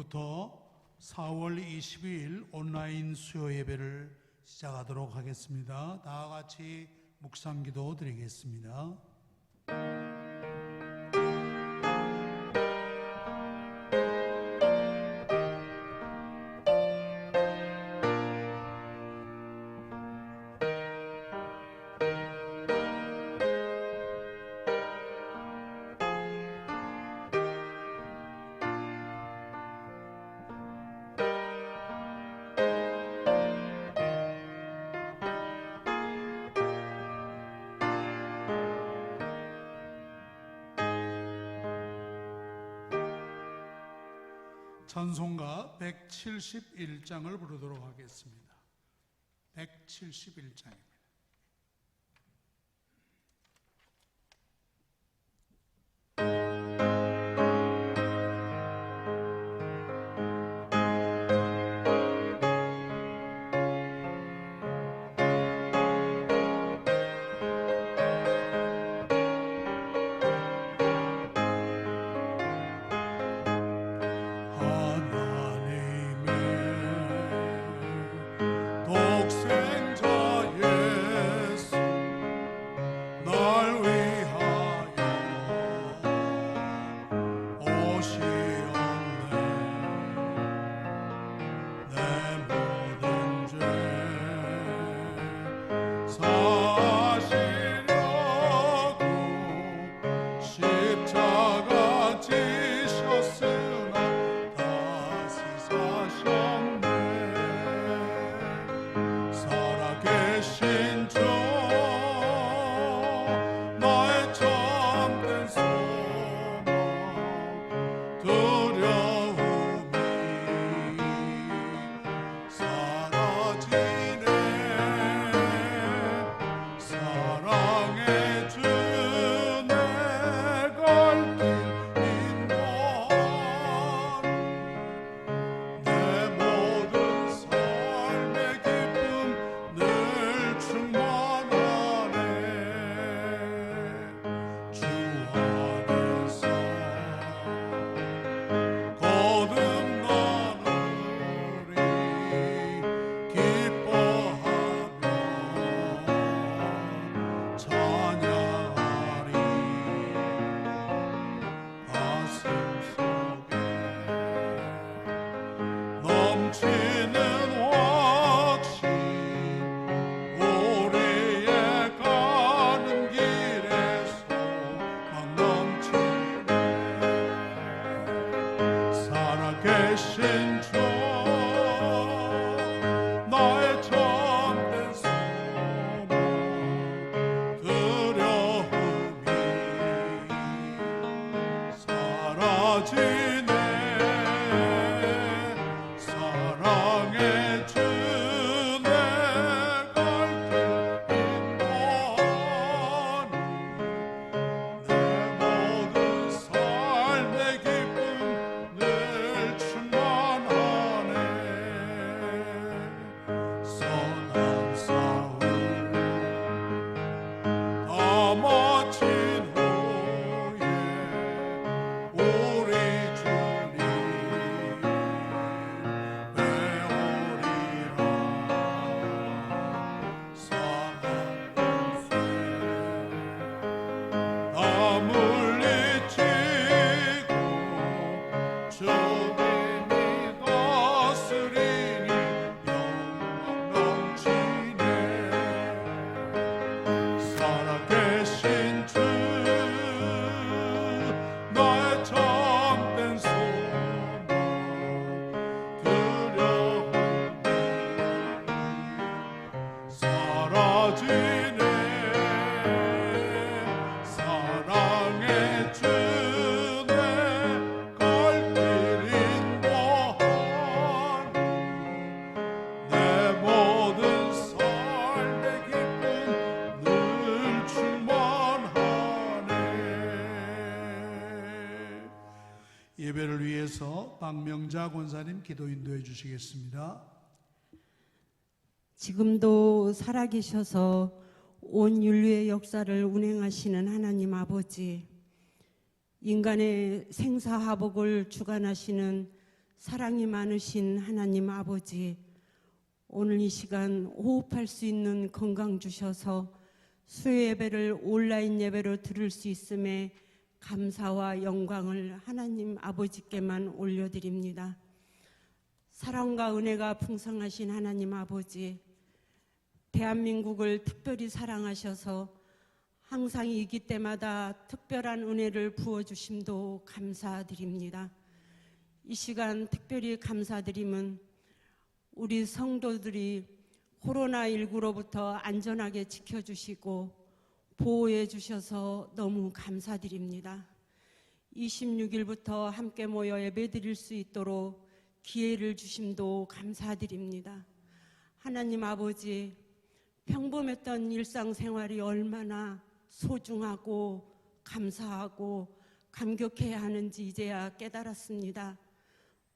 지금부터 4월 22일 온라인 수요 예배를 시작하도록 하겠습니다. 다 같이 묵상기도 드리겠습니다. 찬송가 171장을 부르도록 하겠습니다. 171장입니다. 예배를 위해서 박명자 권사님 기도 인도해 주시겠습니다. 지금도 살아계셔서 온 인류의 역사를 운행하시는 하나님 아버지, 인간의 생사화복을 주관하시는 사랑이 많으신 하나님 아버지, 오늘 이 시간 호흡할 수 있는 건강 주셔서 수요 예배를 온라인 예배로 들을 수 있음에 감사와 영광을 하나님 아버지께만 올려드립니다. 사랑과 은혜가 풍성하신 하나님 아버지, 대한민국을 특별히 사랑하셔서 항상 이기 때마다 특별한 은혜를 부어주심도 감사드립니다. 이 시간 특별히 감사드림은 우리 성도들이 코로나19로부터 안전하게 지켜주시고 보호해 주셔서 너무 감사드립니다. 26일부터 함께 모여 예배드릴 수 있도록 기회를 주심도 감사드립니다. 하나님 아버지, 평범했던 일상생활이 얼마나 소중하고 감사하고 감격해야 하는지 이제야 깨달았습니다.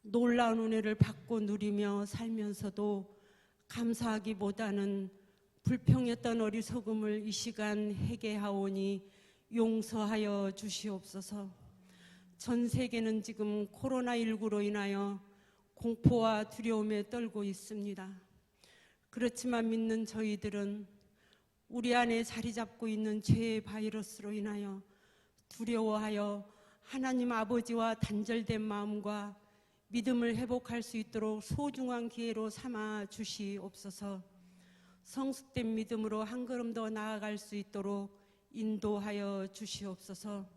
놀라운 은혜를 받고 누리며 살면서도 감사하기보다는 불평했던 어리석음을 이 시간 회개하오니 용서하여 주시옵소서. 전 세계는 지금 코로나19로 인하여 공포와 두려움에 떨고 있습니다. 그렇지만 믿는 저희들은 우리 안에 자리 잡고 있는 죄의 바이러스로 인하여 두려워하여 하나님 아버지와 단절된 마음과 믿음을 회복할 수 있도록 소중한 기회로 삼아 주시옵소서. 성숙된 믿음으로 한 걸음 더 나아갈 수 있도록 인도하여 주시옵소서.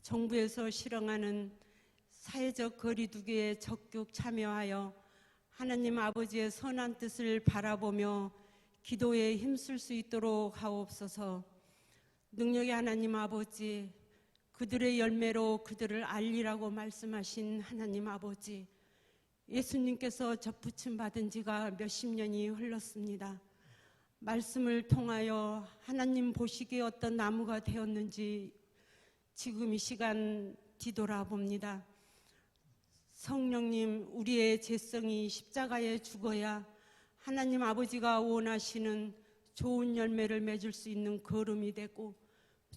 정부에서 실행하는 사회적 거리두기에 적극 참여하여 하나님 아버지의 선한 뜻을 바라보며 기도에 힘쓸 수 있도록 하옵소서. 능력의 하나님 아버지, 그들의 열매로 그들을 알리라고 말씀하신 하나님 아버지, 예수님께서 접붙임 받은 지가 몇십 년이 흘렀습니다. 말씀을 통하여 하나님 보시기에 어떤 나무가 되었는지 지금 이 시간 뒤돌아봅니다. 성령님, 우리의 죄성이 십자가에 죽어야 하나님 아버지가 원하시는 좋은 열매를 맺을 수 있는 걸음이 되고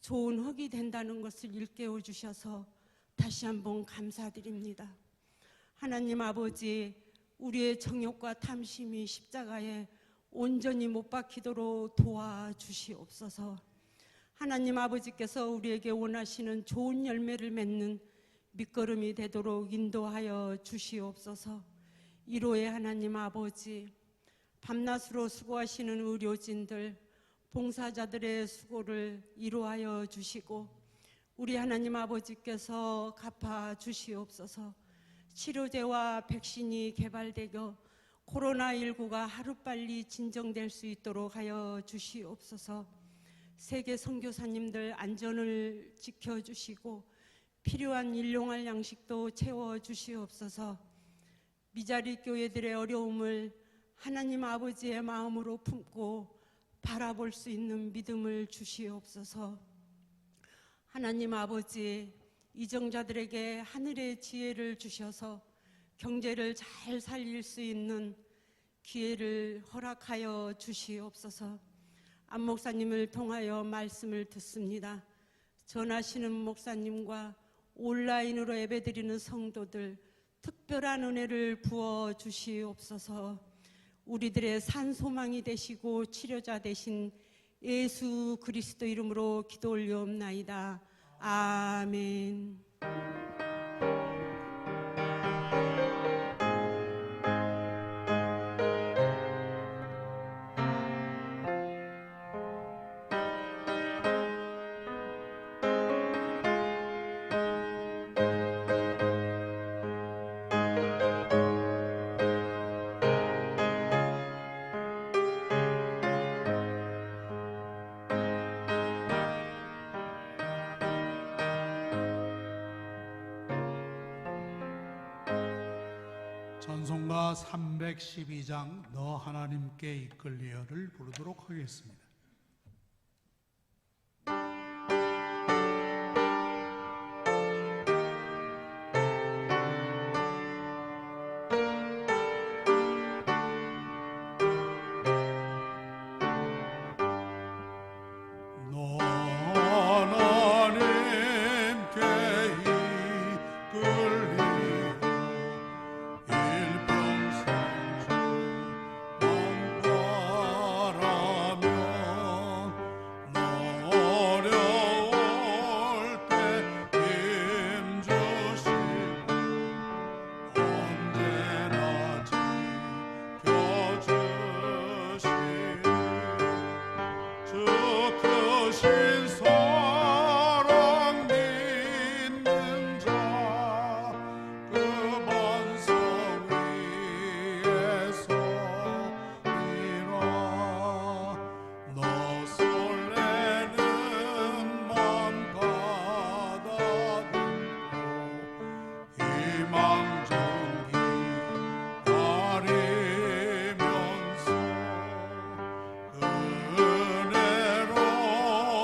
좋은 흙이 된다는 것을 일깨워 주셔서 다시 한번 감사드립니다. 하나님 아버지, 우리의 정욕과 탐심이 십자가에 온전히 못 박히도록 도와주시옵소서. 하나님 아버지께서 우리에게 원하시는 좋은 열매를 맺는 밑거름이 되도록 인도하여 주시옵소서. 1호의 하나님 아버지, 밤낮으로 수고하시는 의료진들, 봉사자들의 수고를 이루하여 주시고 우리 하나님 아버지께서 갚아 주시옵소서. 치료제와 백신이 개발되고 코로나19가 하루빨리 진정될 수 있도록 하여 주시옵소서. 세계 선교사님들 안전을 지켜주시고 필요한 일용할 양식도 채워주시옵소서. 미자리 교회들의 어려움을 하나님 아버지의 마음으로 품고 바라볼 수 있는 믿음을 주시옵소서. 하나님 아버지, 이정자들에게 하늘의 지혜를 주셔서 경제를 잘 살릴 수 있는 기회를 허락하여 주시옵소서. 안 목사님을 통하여 말씀을 듣습니다. 전하시는 목사님과 온라인으로 예배드리는 성도들 특별한 은혜를 부어 주시옵소서. 우리들의 산소망이 되시고 치료자 되신 예수 그리스도 이름으로 기도 올리옵나이다. 아멘. 찬송가 312장 너 하나님께 이끌리어를 부르도록 하겠습니다. 너 하나님께 이끌리어 주 크신 사랑 믿는 자 그 반석 위에서 일어 너 설레는 맘 가다듬고 희망 전기 바리면서 은혜로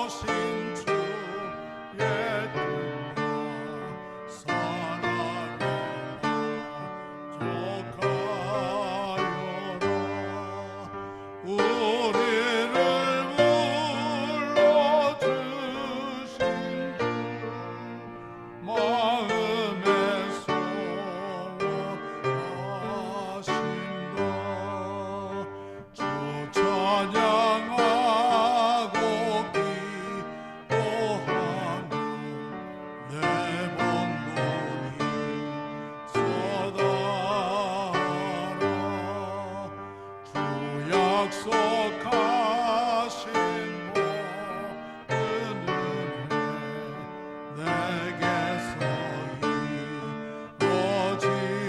신주의 뜻과 사랑에 만족하여라 우리를 불러주신 주 마음에 소원하신다 주 찬양하고 기도하며 내 번번이 서달하라 주 약속하신 모든 은혜 내게서 이루어지리라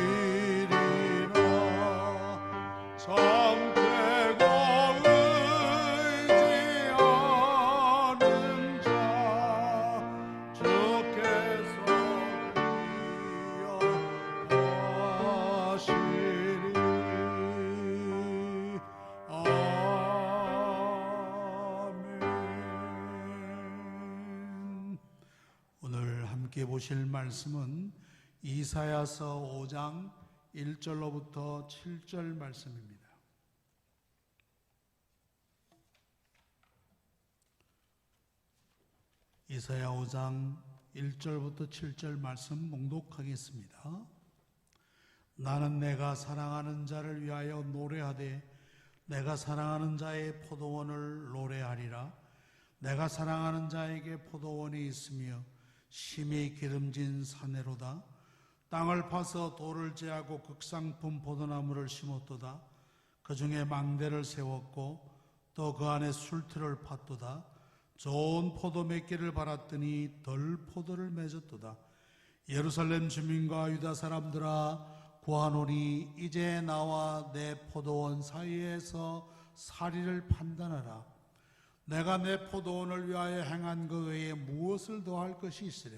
참되고 의지하는 자 주께서 이어가시리 아멘. 오늘 함께 보실 말씀은 이사야서 5장 1절로부터 7절 말씀입니다. 이사야 5장 1절부터 7절 말씀 봉독하겠습니다. 나는 내가 사랑하는 자를 위하여 노래하되 내가 사랑하는 자의 포도원을 노래하리라. 내가 사랑하는 자에게 포도원이 있으며 심히 기름진 사내로다. 땅을 파서 돌을 제하고 극상품 포도나무를 심었도다. 그 중에 망대를 세웠고 또 그 안에 술틀을 팠도다. 좋은 포도 몇 개를 발았더니 덜 포도를 맺었도다. 예루살렘 주민과 유다 사람들아 구하노니 이제 나와 내 포도원 사이에서 사리를 판단하라. 내가 내 포도원을 위하여 행한 그 외에 무엇을 더할 것이 있으랴.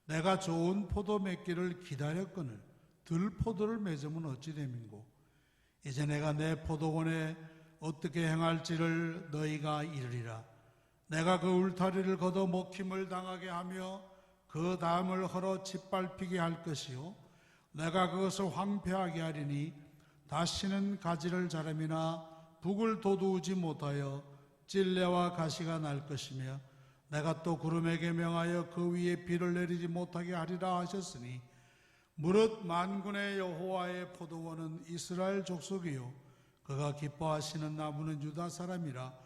내가 좋은 포도 몇 개를 기다렸거늘 들 포도를 맺으면 어찌 됨인고. 이제 내가 내 포도원에 어떻게 행할지를 너희가 이르리라. 내가 그 울타리를 걷어 먹힘을 당하게 하며 그 담을 헐어 짓밟히게 할 것이요 내가 그것을 황폐하게 하리니 다시는 가지를 자람이나 북을 돋우지 못하여 찔레와 가시가 날 것이며 내가 또 구름에게 명하여 그 위에 비를 내리지 못하게 하리라 하셨으니 무릇 만군의 여호와의 포도원은 이스라엘 족속이요 그가 기뻐하시는 나무는 유다 사람이라.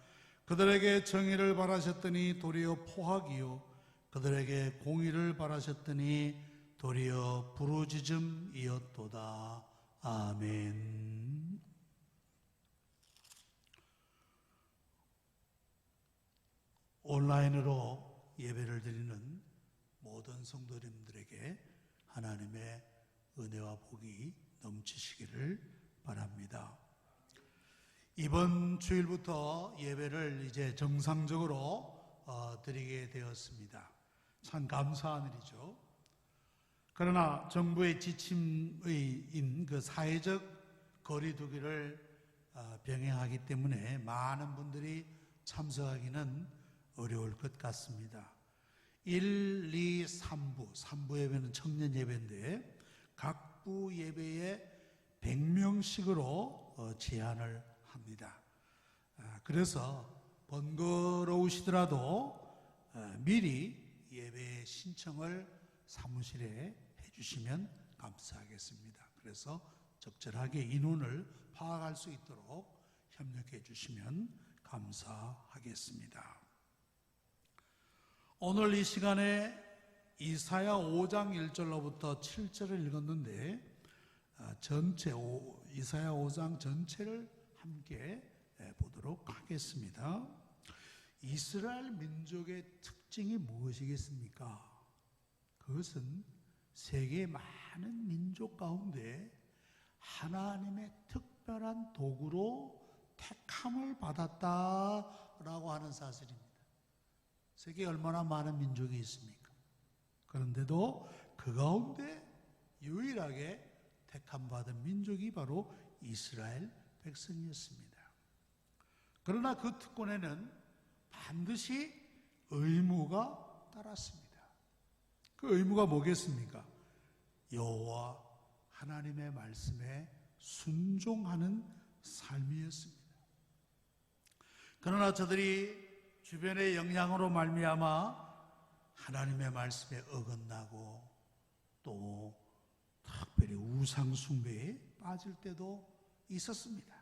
그들에게 정의를 바라셨더니 도리어 포악이요 그들에게 공의를 바라셨더니 도리어 부르짖음이었도다. 아멘. 온라인으로 예배를 드리는 모든 성도님들에게 하나님의 은혜와 복이 넘치시기를 바랍니다. 이번 주일부터 예배를 이제 정상적으로 드리게 되었습니다. 참 감사한 일이죠. 그러나 정부의 지침인 그 사회적 거리두기를 병행하기 때문에 많은 분들이 참석하기는 어려울 것 같습니다. 1, 2, 3부, 3부 예배는 청년 예배인데 각 부 예배에 100명씩으로 제한을 합니다. 그래서 번거로우시더라도 미리 예배 신청을 사무실에 해주시면 감사하겠습니다. 그래서 적절하게 인원을 파악할 수 있도록 협력해 주시면 감사하겠습니다. 오늘 이 시간에 이사야 5장 1절로부터 7절을 읽었는데 이사야 5장 전체를 함께 보도록 하겠습니다. 이스라엘 민족의 특징이 무엇이겠습니까? 그것은 세계의 많은 민족 가운데 하나님의 특별한 도구로 택함을 받았다라고 하는 사실입니다. 세계에 얼마나 많은 민족이 있습니까? 그런데도 그 가운데 유일하게 택함받은 민족이 바로 이스라엘 백성이었습니다. 그러나 그 특권에는 반드시 의무가 따랐습니다. 그 의무가 뭐겠습니까? 여호와 하나님의 말씀에 순종하는 삶이었습니다. 그러나 저들이 주변의 영향으로 말미암아 하나님의 말씀에 어긋나고 또 특별히 우상 숭배에 빠질 때도 있었습니다.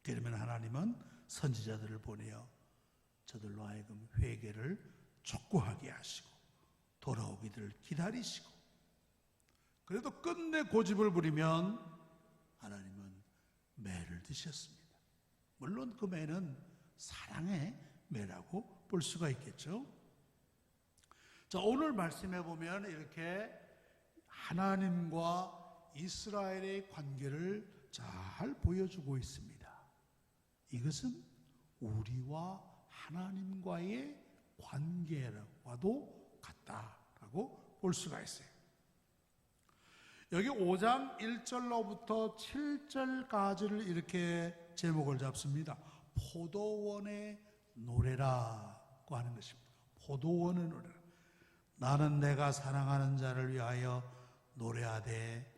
그러면 하나님은 선지자들을 보내어 저들로 하여금 회개를 촉구하게 하시고 돌아오기를 기다리시고, 그래도 끝내 고집을 부리면 하나님은 매를 드셨습니다. 물론 그 매는 사랑의 매라고 볼 수가 있겠죠. 자, 오늘 말씀해 보면 이렇게 하나님과 이스라엘의 관계를 잘 보여주고 있습니다. 이것은 우리와 하나님과의 관계와도 같다라고 볼 수가 있어요. 여기 5장 1절로부터 7절까지를 이렇게 제목을 잡습니다. 포도원의 노래라고 하는 것입니다. 포도원의 노래라. 나는 내가 사랑하는 자를 위하여 노래하되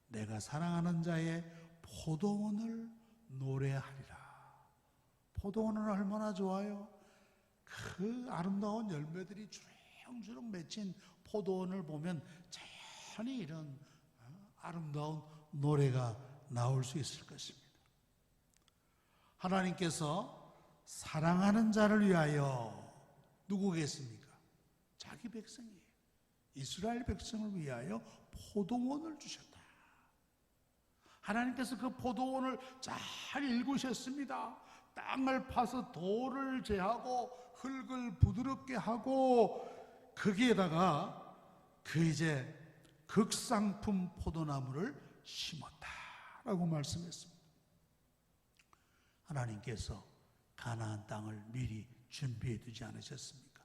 내가 사랑하는 자의 포도원을 노래하리라. 포도원은 얼마나 좋아요? 그 아름다운 열매들이 주렁주렁 맺힌 포도원을 보면 자연히 이런 아름다운 노래가 나올 수 있을 것입니다. 하나님께서 사랑하는 자를 위하여 누구겠습니까? 자기 백성이에요. 이스라엘 백성을 위하여 포도원을 주셨다. 하나님께서 그 포도원을 잘 일구셨습니다. 땅을 파서 돌을 제하고 흙을 부드럽게 하고 거기에다가 그 이제 극상품 포도나무를 심었다라고 말씀했습니다. 하나님께서 가나안 땅을 미리 준비해 두지 않으셨습니까?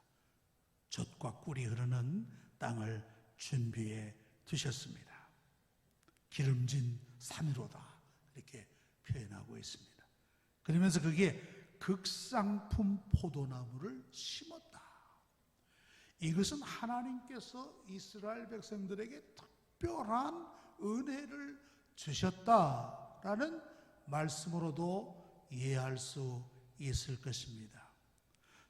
젖과 꿀이 흐르는 땅을 준비해 두셨습니다. 기름진 산으로다 이렇게 표현하고 있습니다. 그러면서 그게 극상품 포도나무를 심었다. 이것은 하나님께서 이스라엘 백성들에게 특별한 은혜를 주셨다라는 말씀으로도 이해할 수 있을 것입니다.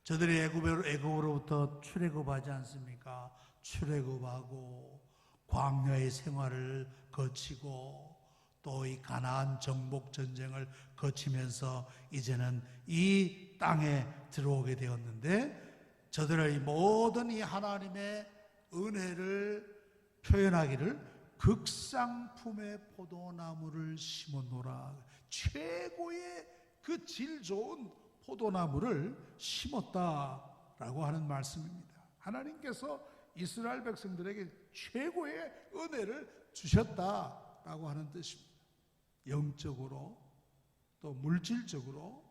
저들이 애굽으로부터 출애굽하지 않습니까? 출애굽하고 광야의 생활을 거치고 또 이 가나안 정복 전쟁을 거치면서 이제는 이 땅에 들어오게 되었는데, 저들의 모든 이 하나님의 은혜를 표현하기를 극상품의 포도나무를 심었노라. 최고의 그 질 좋은 포도나무를 심었다라고 하는 말씀입니다. 하나님께서 이스라엘 백성들에게 최고의 은혜를 주셨다라고 하는 뜻입니다. 영적으로 또 물질적으로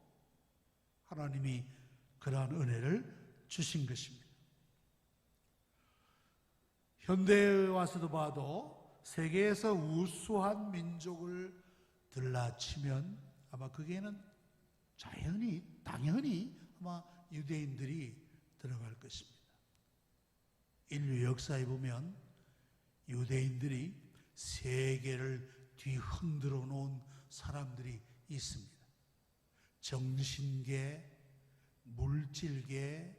하나님이 그러한 은혜를 주신 것입니다. 현대에 와서도 봐도 세계에서 우수한 민족을 들라치면 아마 거기에는 당연히 아마 유대인들이 들어갈 것입니다. 인류 역사에 보면 유대인들이 세계를 뒤흔들어 놓은 사람들이 있습니다. 정신계, 물질계,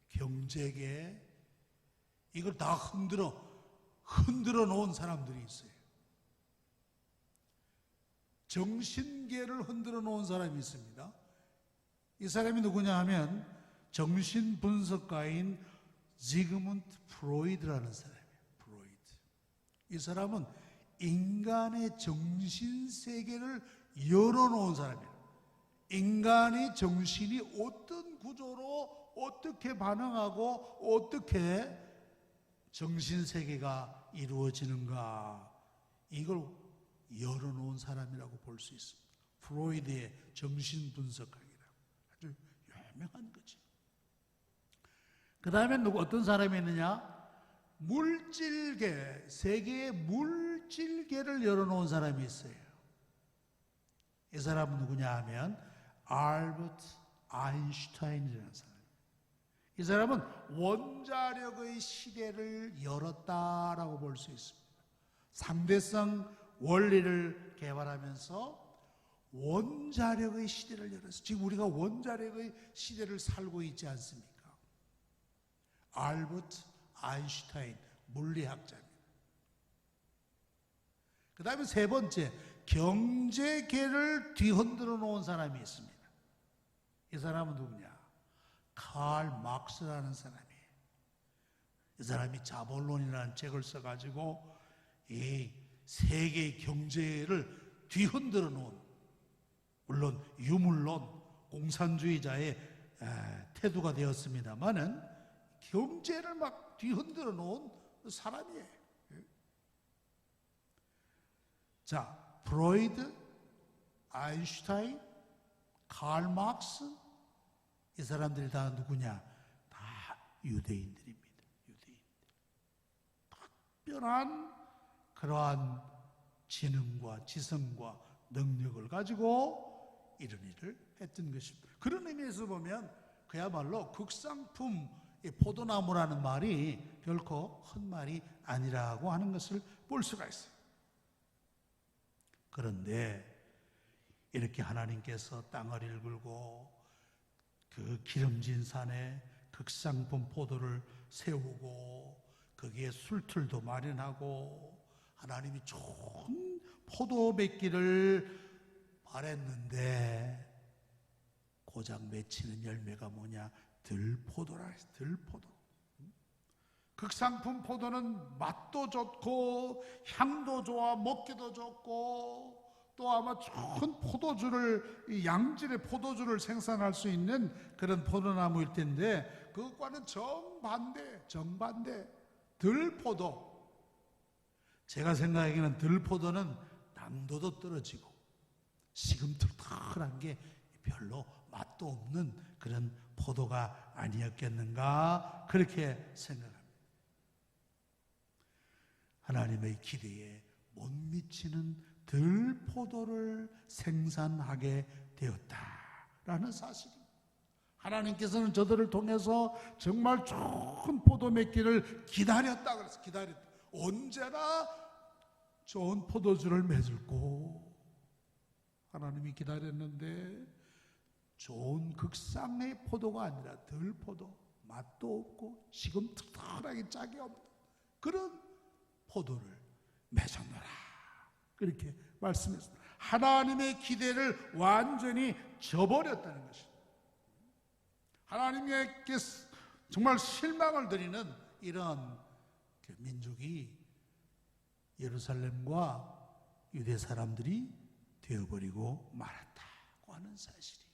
경제계, 이걸 다 흔들어 놓은 사람들이 있어요. 정신계를 흔들어 놓은 사람이 있습니다. 이 사람이 누구냐 하면 정신분석가인 지그문트 프로이드라는 사람이에요. 프로이드. 이 사람은 인간의 정신세계를 열어놓은 사람이에요. 인간의 정신이 어떤 구조로 어떻게 반응하고 어떻게 정신세계가 이루어지는가, 이걸 열어놓은 사람이라고 볼 수 있습니다. 프로이드의 정신분석학이라고 아주 유명한 거지. 그 다음에 어떤 사람이 있느냐? 물질계, 세계의 물질계를 열어놓은 사람이 있어요. 이 사람은 누구냐 하면 알버트 아인슈타인이라는 사람입니다. 이 사람은 원자력의 시대를 열었다라고 볼 수 있습니다. 상대성 원리를 개발하면서 원자력의 시대를 열었어요. 지금 우리가 원자력의 시대를 살고 있지 않습니까? 알버트 아인슈타인 물리학자입니다. 그 다음에 세 번째, 경제계를 뒤흔들어 놓은 사람이 있습니다. 이 사람은 누구냐? 칼 막스라는 사람이에요. 이 사람이 자본론이라는 책을 써가지고 이 세계 경제를 뒤흔들어 놓은, 물론 유물론 공산주의자의 태도가 되었습니다마는 경제를 막 뒤흔들어 놓은 사람이에요. 자, 프로이드, 아인슈타인, 칼 막스, 이 사람들이 다 누구냐? 다 유대인들입니다. 유대인들. 특별한 그러한 지능과 지성과 능력을 가지고 이런 일을 했던 것입니다. 그런 의미에서 보면 그야말로 극상품 포도나무라는 말이 결코 헛말이 아니라고 하는 것을 볼 수가 있어요. 그런데 이렇게 하나님께서 땅을 일굴고 그 기름진 산에 극상품 포도를 세우고 거기에 술틀도 마련하고 하나님이 좋은 포도 맺기를 바랬는데 고작 맺히는 열매가 뭐냐? 들포도라 했어요. 들포도. 극상품 포도는 맛도 좋고 향도 좋아 먹기도 좋고 또 아마 좋은 포도주를, 양질의 포도주를 생산할 수 있는 그런 포도나무일 텐데 그것과는 정반대 들포도. 제가 생각하기에는 들포도는 당도도 떨어지고 시금틀틀한 게 별로 맛도 없는 그런 포도가 아니었겠는가 그렇게 생각합니다. 하나님의 기대에 못 미치는 들포도를 생산하게 되었다라는 사실입니다. 하나님께서는 저들을 통해서 정말 좋은 포도 맺기를 기다렸다 그랬어요. 기다렸다. 언제나 좋은 포도주를 맺을고 하나님이 기다렸는데 좋은 극상의 포도가 아니라 들포도, 맛도 없고 시금틀틀하게 짝이 없는 그런 포도를 맺었노라 그렇게 말씀했습니다. 하나님의 기대를 완전히 저버렸다는 것입니다. 하나님께 정말 실망을 드리는 이런 민족이 예루살렘과 유대 사람들이 되어버리고 말았다고 하는 사실이에요.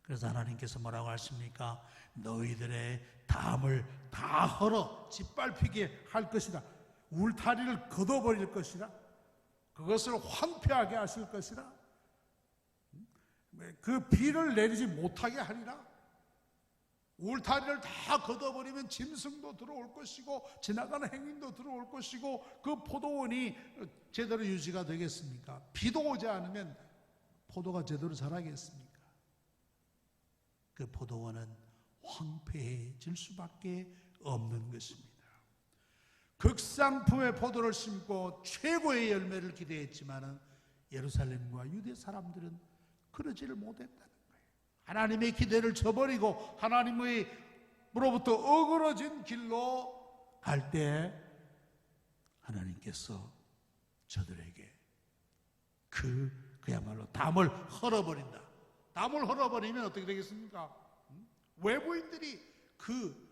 그래서 하나님께서 뭐라고 하십니까? 너희들의 담을 다 헐어 짓밟히게 할 것이다. 울타리를 걷어버릴 것이다. 그것을 황폐하게 하실 것이다. 그 비를 내리지 못하게 하리라. 울타리를 다 걷어버리면 짐승도 들어올 것이고 지나가는 행인도 들어올 것이고 그 포도원이 제대로 유지가 되겠습니까? 비도 오지 않으면 포도가 제대로 자라겠습니까? 그 포도원은 황폐해질 수밖에 없는 것입니다. 극상품의 포도를 심고 최고의 열매를 기대했지만 예루살렘과 유대 사람들은 그러지를 못했다는 거예요. 하나님의 기대를 저버리고 하나님으로부터 어그러진 길로 갈 때 하나님께서 저들에게 그야말로 담을 헐어버린다. 담을 헐어버리면 어떻게 되겠습니까? 외부인들이 그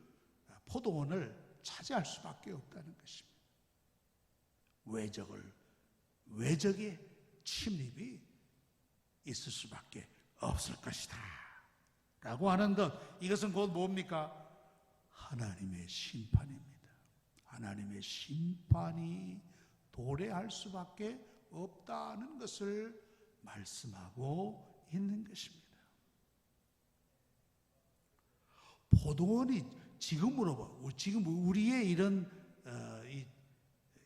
포도원을 차지할 수밖에 없다는 것입니다. 외적의 침입이 있을 수밖에 없을 것이다. 라고 하는 것, 이것은 곧 뭡니까? 하나님의 심판입니다. 하나님의 심판이 도래할 수밖에 없다는 것을 말씀하고 있는 것입니다. 포도원이 지금 우리의 이런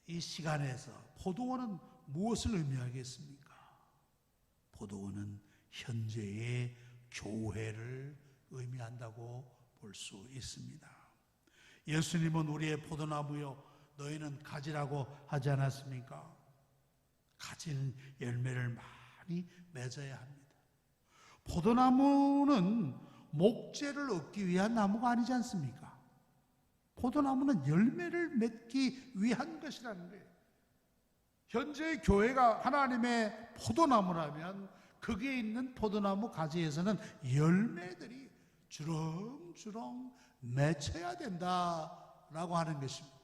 이 시간에서 포도원은 무엇을 의미하겠습니까? 포도원은 현재의 교회를 의미한다고 볼 수 있습니다. 예수님은 우리의 포도나무요 너희는 가지라고 하지 않았습니까? 가진 열매를 많이 맺어야 합니다. 포도나무는 목재를 얻기 위한 나무가 아니지 않습니까? 포도나무는 열매를 맺기 위한 것이라는 거예요. 현재 교회가 하나님의 포도나무라면 거기에 있는 포도나무 가지에서는 열매들이 주렁주렁 맺혀야 된다라고 하는 것입니다.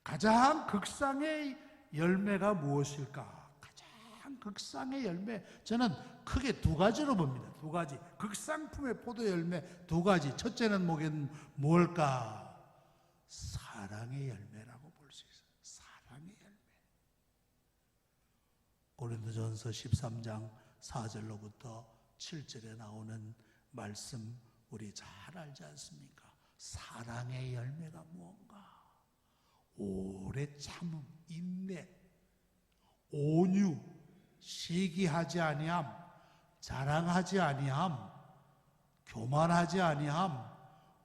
가장 극상의 열매가 무엇일까? 가장 극상의 열매, 저는 크게 두 가지로 봅니다. 두 가지. 극상품의 포도 열매 두 가지. 첫째는 뭘까? 사랑의 열매라고 볼 수 있어요. 사랑의 열매. 고린도전서 13장 4절로부터 7절에 나오는 말씀 우리 잘 알지 않습니까? 사랑의 열매가 무언가? 오래 참음, 인내, 온유, 시기하지 아니함, 자랑하지 아니함, 교만하지 아니함,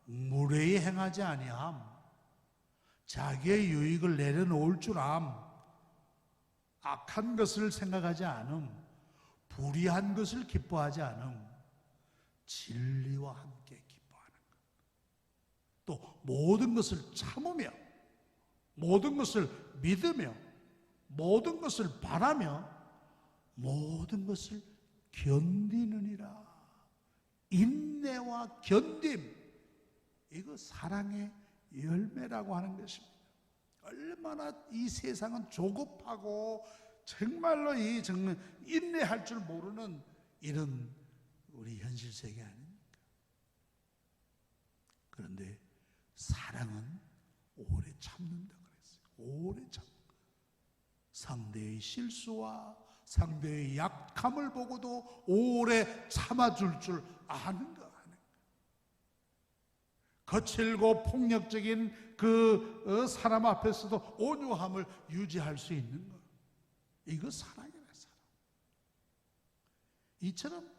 무례히 행하지 아니함, 자기의 유익을 내려놓을 줄 암, 악한 것을 생각하지 않음, 불의한 것을 기뻐하지 않음, 진리와 함께 기뻐하는 것. 또 모든 것을 참으며, 모든 것을 믿으며, 모든 것을 바라며, 모든 것을 견디느니라. 인내와 견딤, 이거 사랑의 열매라고 하는 것입니다. 얼마나 이 세상은 조급하고 정말로 인내할 줄 모르는 이런 우리 현실 세계 아닙니까? 그런데 사랑은 오래 참는다 그랬어요. 오래 참는 거. 상대의 실수와 상대의 약함을 보고도 오래 참아줄 줄 아는 거. 거칠고 폭력적인 그 사람 앞에서도 온유함을 유지할 수 있는 것. 이거 사랑이네, 사랑. 이처럼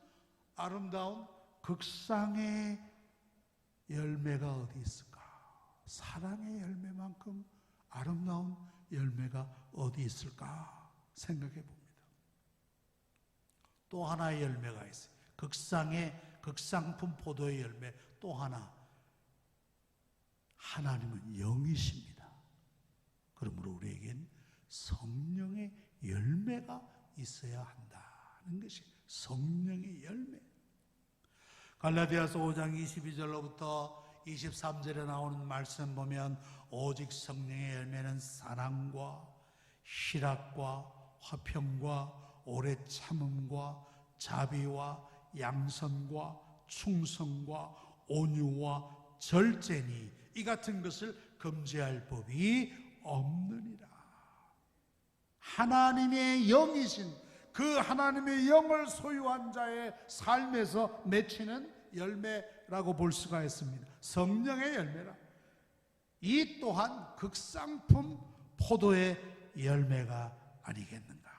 아름다운 극상의 열매가 어디 있을까? 사랑의 열매만큼 아름다운 열매가 어디 있을까? 생각해 봅니다. 또 하나의 열매가 있어요. 극상품 포도의 열매 또 하나. 하나님은 영이십니다. 그러므로 우리에겐 성령의 열매가 있어야 한다는 것이 성령의 열매. 갈라디아서 5장 22절로부터 23절에 나오는 말씀 보면 오직 성령의 열매는 사랑과 희락과 화평과 오래 참음과 자비와 양선과 충성과 온유와 절제니 이 같은 것을 금지할 법이 없느니라. 하나님의 영이신 그 하나님의 영을 소유한 자의 삶에서 맺히는 열매라고 볼 수가 있습니다. 성령의 열매라. 이 또한 극상품 포도의 열매가 아니겠는가.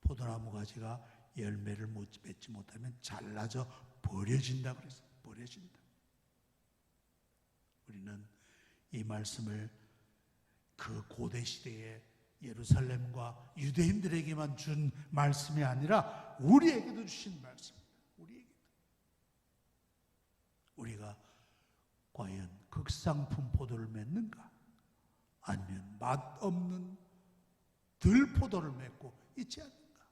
포도나무 가지가 열매를 맺지 못하면 잘라져 버려진다 그랬어요. 버려진다. 우리는 이 말씀을 그 고대 시대에 예루살렘과 유대인들에게만 준 말씀이 아니라 우리에게도 주신 말씀입니다. 우리에게도. 우리가 과연 극상품 포도를 맺는가? 아니면 맛없는 들포도를 맺고 있지 않는가?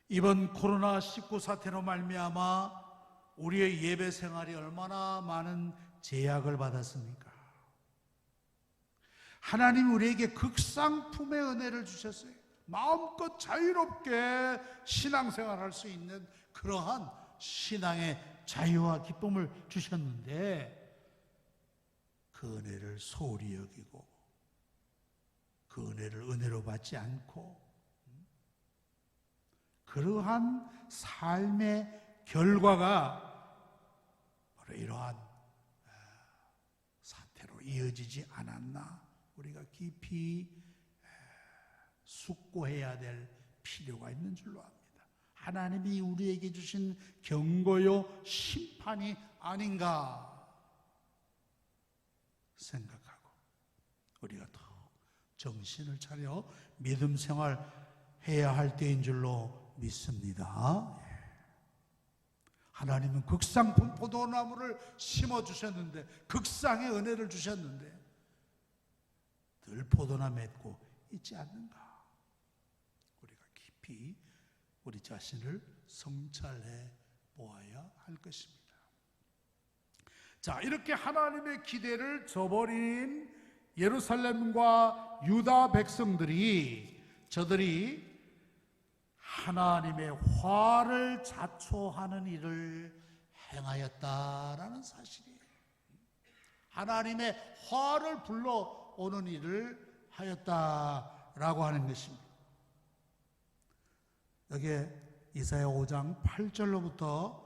이번 코로나19 사태로 말미암아 우리의 예배 생활이 얼마나 많은 제약을 받았습니까? 하나님 우리에게 극상품의 은혜를 주셨어요. 마음껏 자유롭게 신앙생활할 수 있는 그러한 신앙의 자유와 기쁨을 주셨는데 그 은혜를 소홀히 여기고 그 은혜를 은혜로 받지 않고 그러한 삶의 결과가 바로 이러한 사태로 이어지지 않았나 우리가 깊이 숙고해야 될 필요가 있는 줄로 압니다. 하나님이 우리에게 주신 경고요 심판이 아닌가 생각하고 우리가 더 정신을 차려 믿음 생활 해야 할 때인 줄로 믿습니다. 하나님은 극상품 포도나무를 심어주셨는데 극상의 은혜를 주셨는데 늘 포도나 맺고 있지 않는가. 우리가 깊이 우리 자신을 성찰해 보아야 할 것입니다. 자, 이렇게 하나님의 기대를 저버린 예루살렘과 유다 백성들이 저들이 하나님의 화를 자초하는 일을 행하였다라는 사실이에요. 하나님의 화를 불러오는 일을 하였다라고 하는 것입니다. 여기에 이사야 5장 8절로부터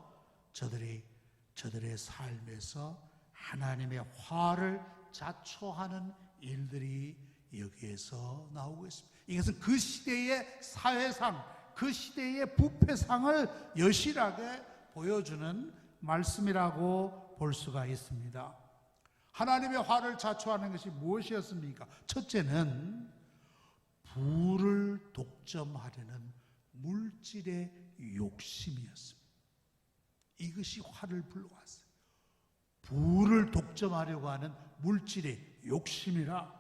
저들의 삶에서 하나님의 화를 자초하는 일들이 여기에서 나오고 있습니다. 이것은 그 시대의 사회상, 그 시대의 부패상을 여실하게 보여주는 말씀이라고 볼 수가 있습니다. 하나님의 화를 자초하는 것이 무엇이었습니까? 첫째는 부를 독점하려는 물질의 욕심이었습니다. 이것이 화를 불러왔어요. 부를 독점하려고 하는 물질의 욕심이라.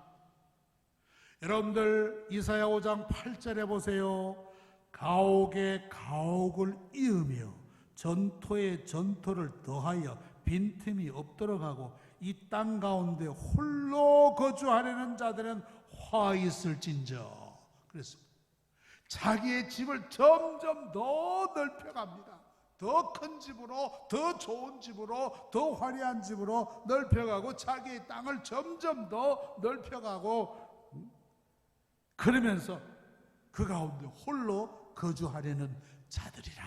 여러분들 이사야 5장 8절에 보세요. 가옥에 가옥을 이으며 전토에 전토를 더하여 빈틈이 없도록 하고 이 땅 가운데 홀로 거주하려는 자들은 화 있을진저. 그랬습니다. 자기의 집을 점점 더 넓혀갑니다. 더 큰 집으로, 더 좋은 집으로, 더 화려한 집으로 넓혀가고 자기의 땅을 점점 더 넓혀가고 그러면서 그 가운데 홀로 거주하려는 자들이라.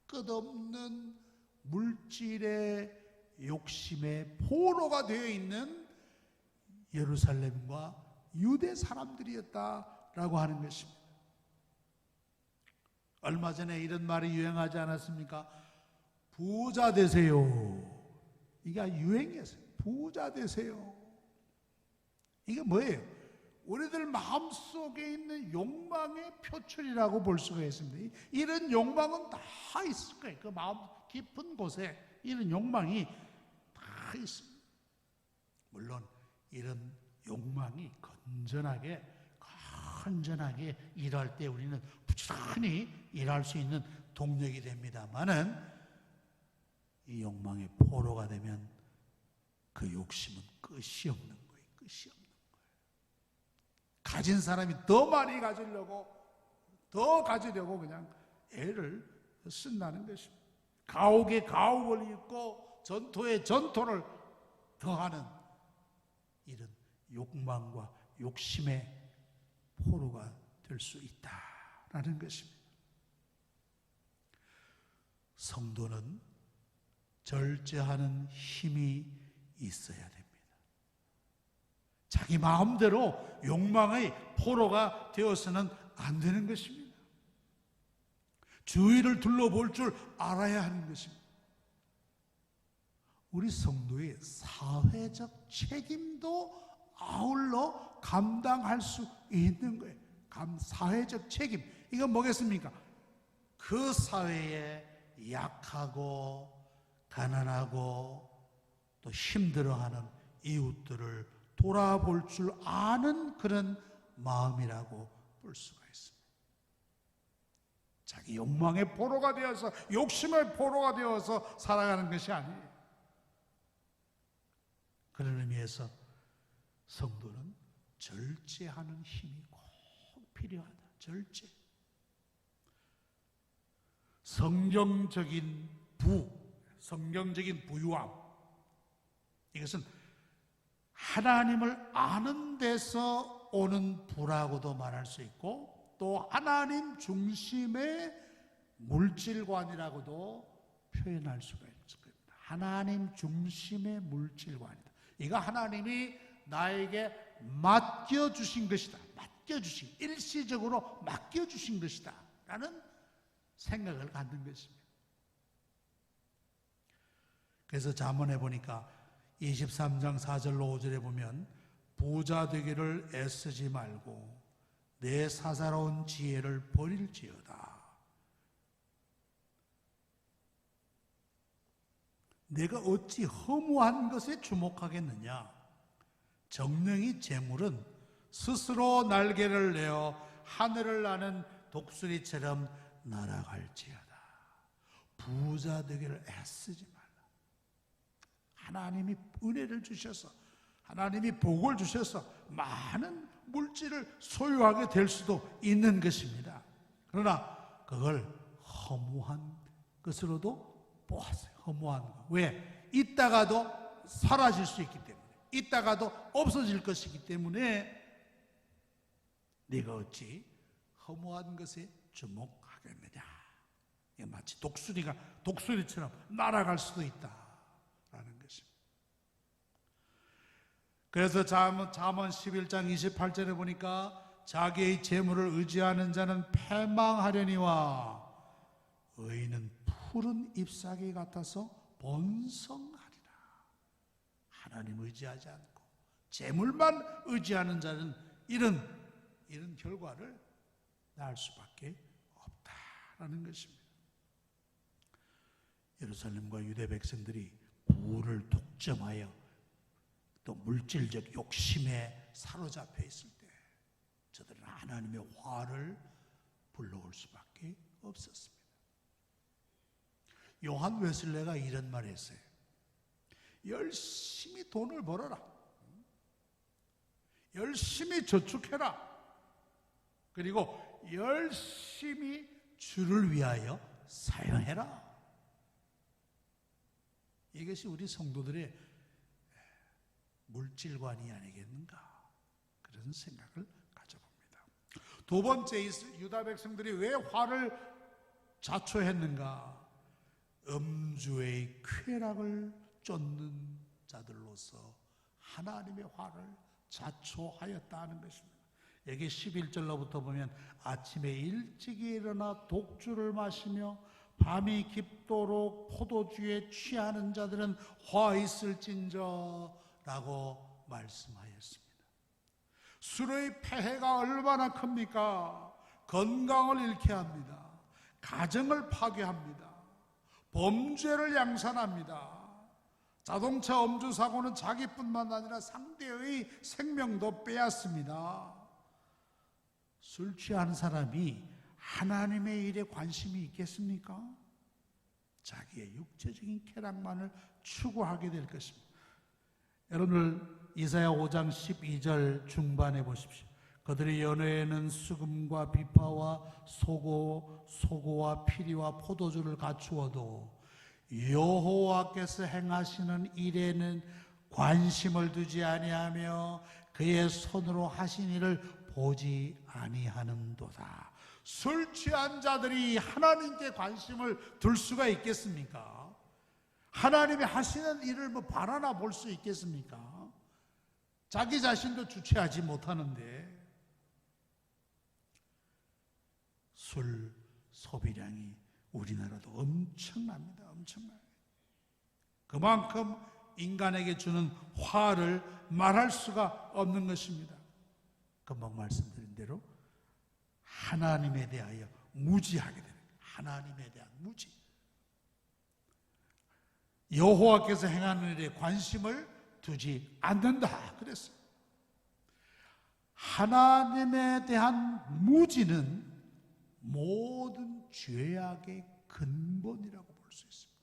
끝없는 물질의 욕심의 포로가 되어 있는 예루살렘과 유대 사람들이었다라고 하는 것입니다. 얼마 전에 이런 말이 유행하지 않았습니까? 부자 되세요. 이게 유행이었어요. 부자 되세요. 이게 뭐예요? 우리들 마음속에 있는 욕망의 표출이라고 볼 수가 있습니다. 이런 욕망은 다 있을 거예요. 그 마음 깊은 곳에 이런 욕망이 다 있습니다. 물론 이런 욕망이 건전하게 일할 때 우리는 부지런히 일할 수 있는 동력이 됩니다만은 이 욕망의 포로가 되면 그 욕심은 끝이 없는 거예요. 끝이 없는 거예요. 가진 사람이 더 많이 가지려고 그냥 애를 쓴다는 것입니다. 가옥에 가옥을 잇고 전토에 전토를 더하는 이런 욕망과 욕심의 포로가 될 수 있다라는 것입니다. 성도는 절제하는 힘이 있어야 됩니다. 자기 마음대로 욕망의 포로가 되어서는 안 되는 것입니다. 주위를 둘러볼 줄 알아야 하는 것입니다. 우리 성도의 사회적 책임도 아울러 감당할 수 있는 거예요. 사회적 책임. 이건 뭐겠습니까? 그 사회에 약하고 가난하고 또 힘들어하는 이웃들을 돌아볼 줄 아는 그런 마음이라고 볼 수가 있습니다. 자기 욕망의 포로가 되어서 욕심의 포로가 되어서 살아가는 것이 아니에요. 그런 의미에서 성도는 절제하는 힘이 꼭 필요하다. 절제. 성경적인 부유함. 이것은 하나님을 아는 데서 오는 부라고도 말할 수 있고, 또 하나님 중심의 물질관이라고도 표현할 수가 있을 겁니다. 하나님 중심의 물질관이다. 이거 하나님이 나에게 맡겨주신 것이다. 일시적으로 맡겨주신 것이다 라는 생각을 갖는 것입니다. 그래서 잠언에 보니까 23장 4절로 5절에 보면 부자 되기를 애쓰지 말고 내 사사로운 지혜를 버릴지어다. 내가 어찌 허무한 것에 주목하겠느냐. 정령이 재물은 스스로 날개를 내어 하늘을 나는 독수리처럼 날아갈지어다. 부자 되기를 애쓰지 말라. 하나님이 은혜를 주셔서, 하나님이 복을 주셔서 많은 물질을 소유하게 될 수도 있는 것입니다. 그러나 그걸 허무한 것으로도 보았어요. 허무한 것. 왜? 있다가도 사라질 수 있기 때문에, 있다가도 없어질 것이기 때문에 네가 어찌 허무한 것에 주목하겠느냐. 마치 독수리처럼 날아갈 수도 있다라는 것입니다. 그래서 잠언 11장 28절에 보니까 자기의 재물을 의지하는 자는 패망하려니와 의인은 푸른 잎사귀 같아서 번성하리라. 하나님 의지하지 않고 재물만 의지하는 자는 이런 결과를 낳을 수밖에 없다라는 것입니다. 예루살렘과 유대 백성들이 부를 독점하여 또 물질적 욕심에 사로잡혀 있을 때 저들은 하나님의 화를 불러올 수밖에 없었습니다. 요한 웨슬레가 이런 말을 했어요. 열심히 돈을 벌어라. 열심히 저축해라. 그리고 열심히 주를 위하여 사용해라. 이것이 우리 성도들의 물질관이 아니겠는가, 그런 생각을 가져봅니다. 두 번째, 유다 백성들이 왜 화를 자초했는가? 음주의 쾌락을 쫓는 자들로서 하나님의 화를 자초하였다는 것입니다. 여기 11절로부터 보면 아침에 일찍이 일어나 독주를 마시며 밤이 깊도록 포도주에 취하는 자들은 화 있을진저 라고 말씀하였습니다. 술의 폐해가 얼마나 큽니까? 건강을 잃게 합니다. 가정을 파괴합니다. 범죄를 양산합니다. 자동차 음주 사고는 자기뿐만 아니라 상대의 생명도 빼앗습니다. 술 취한 사람이 하나님의 일에 관심이 있겠습니까? 자기의 육체적인 쾌락만을 추구하게 될 것입니다. 여러분들 이사야 5장 12절 중반에 보십시오. 그들의 연회에는 수금과 비파와 소고와 피리와 포도주를 갖추어도 여호와께서 행하시는 일에는 관심을 두지 아니하며 그의 손으로 하신 일을 보지 아니하는도다. 술 취한 자들이 하나님께 관심을 둘 수가 있겠습니까? 하나님이 하시는 일을 바라나 볼 수 있겠습니까? 자기 자신도 주체하지 못하는데 술 소비량이 우리나라도 엄청납니다. 엄청나요. 그만큼 인간에게 주는 화를 말할 수가 없는 것입니다. 금방 말씀드린 대로 하나님에 대하여 무지하게 되는 거예요. 하나님에 대한 무지. 여호와께서 행하는 일에 관심을 두지 않는다 그랬어요. 하나님에 대한 무지는 모든 죄악의 근본이라고 볼 수 있습니다.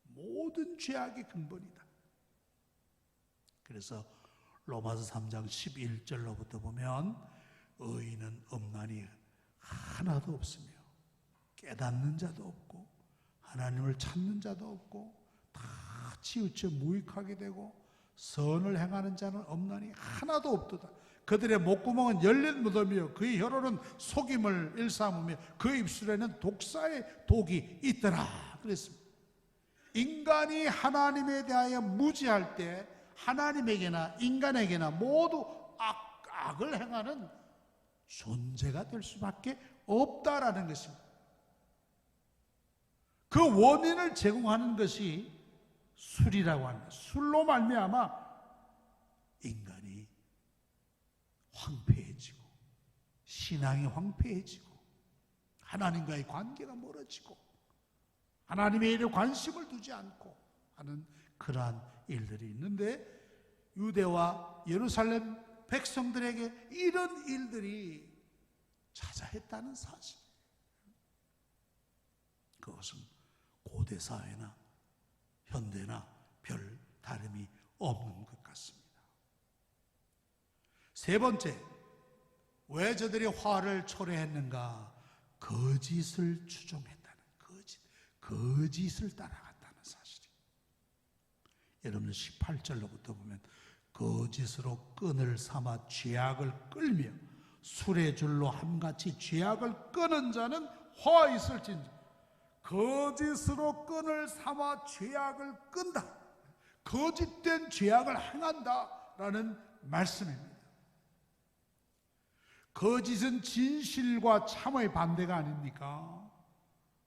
모든 죄악의 근본이다. 그래서 로마서 3장 11절로부터 보면 의인은 음란히 하나도 없으며 깨닫는 자도 없고 하나님을 찾는 자도 없고 다 치우쳐 무익하게 되고 선을 행하는 자는 없나니 하나도 없도다. 그들의 목구멍은 열린 무덤이요 그의 혀로는 속임을 일삼으며 그 입술에는 독사의 독이 있더라 그랬습니다. 인간이 하나님에 대하여 무지할 때 하나님에게나 인간에게나 모두 악을 행하는 존재가 될 수밖에 없다라는 것입니다. 그 원인을 제공하는 것이 술이라고 합니다. 술로 말미암아 인간이 황폐해지고 신앙이 황폐해지고 하나님과의 관계가 멀어지고 하나님의 일에 관심을 두지 않고 하는 그러한 일들이 있는데 유대와 예루살렘 백성들에게 이런 일들이 자자했다는 사실. 그것은 고대 사회나 현대나 별 다름이 없는 것 같습니다. 세 번째, 왜 저들이 화를 초래했는가? 거짓을 추종했다는 거짓을 따라갔다는 사실이에요. 여러분 18절로부터 보면 거짓으로 끈을 삼아 죄악을 끌며 술의 줄로 함같이 죄악을 끄는 자는 화 있을진저. 거짓으로 끈을 삼아 죄악을 끈다. 거짓된 죄악을 행한다라는 말씀입니다. 거짓은 진실과 참의 반대가 아닙니까?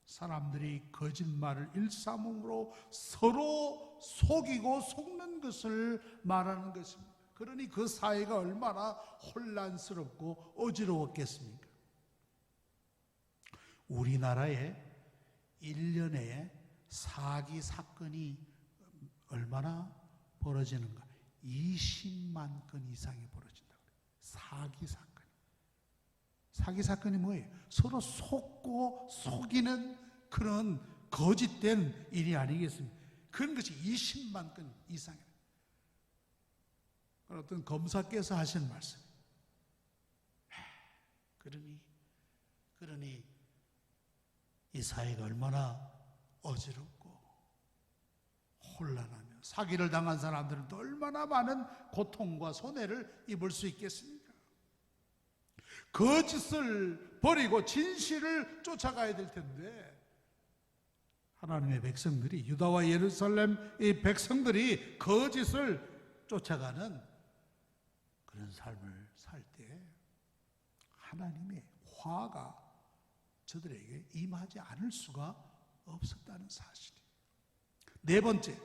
사람들이 거짓말을 일삼음으로 서로 속이고 속는 것을 말하는 것입니다. 그러니 그 사회가 얼마나 혼란스럽고 어지러웠겠습니까? 우리나라에 1년에 사기 사건이 얼마나 벌어지는가? 20만 건 이상이 벌어진다고 그래요. 사기 사건이 뭐예요? 서로 속고 속이는 그런 거짓된 일이 아니겠습니까? 그런 것이 20만 건 이상이에요. 어떤 검사께서 하신 말씀. 그러니 이 사회가 얼마나 어지럽고 혼란하며 사기를 당한 사람들은 또 얼마나 많은 고통과 손해를 입을 수 있겠습니까? 거짓을 버리고 진실을 쫓아가야 될 텐데 하나님의 백성들이 유다와 예루살렘의 백성들이 거짓을 쫓아가는 그런 삶을 살 때 하나님의 화가 저들에게 임하지 않을 수가 없었다는 사실이에요. 네 번째,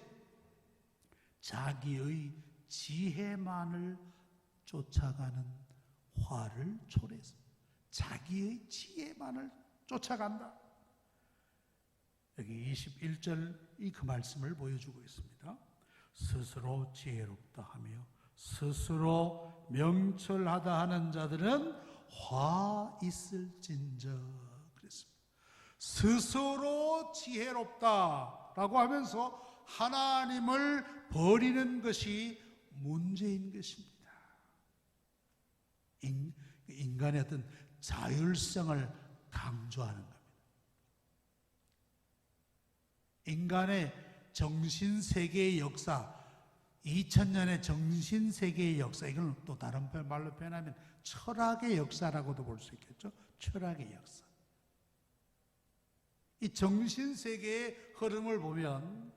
자기의 지혜만을 쫓아가는 화를 초래해서 자기의 지혜만을 쫓아간다. 여기 21절이 그 말씀을 보여주고 있습니다. 스스로 지혜롭다 하며 스스로 명철하다 하는 자들은 화 있을진저 그랬습니다. 스스로 지혜롭다라고 하면서 하나님을 버리는 것이 문제인 것입니다. 인간의 어떤 자율성을 강조하는 겁니다. 인간의 정신세계의 역사, 2000년의 정신세계의 역사, 이걸 또 다른 말로 표현하면 철학의 역사라고도 볼 수 있겠죠. 철학의 역사. 이 정신세계의 흐름을 보면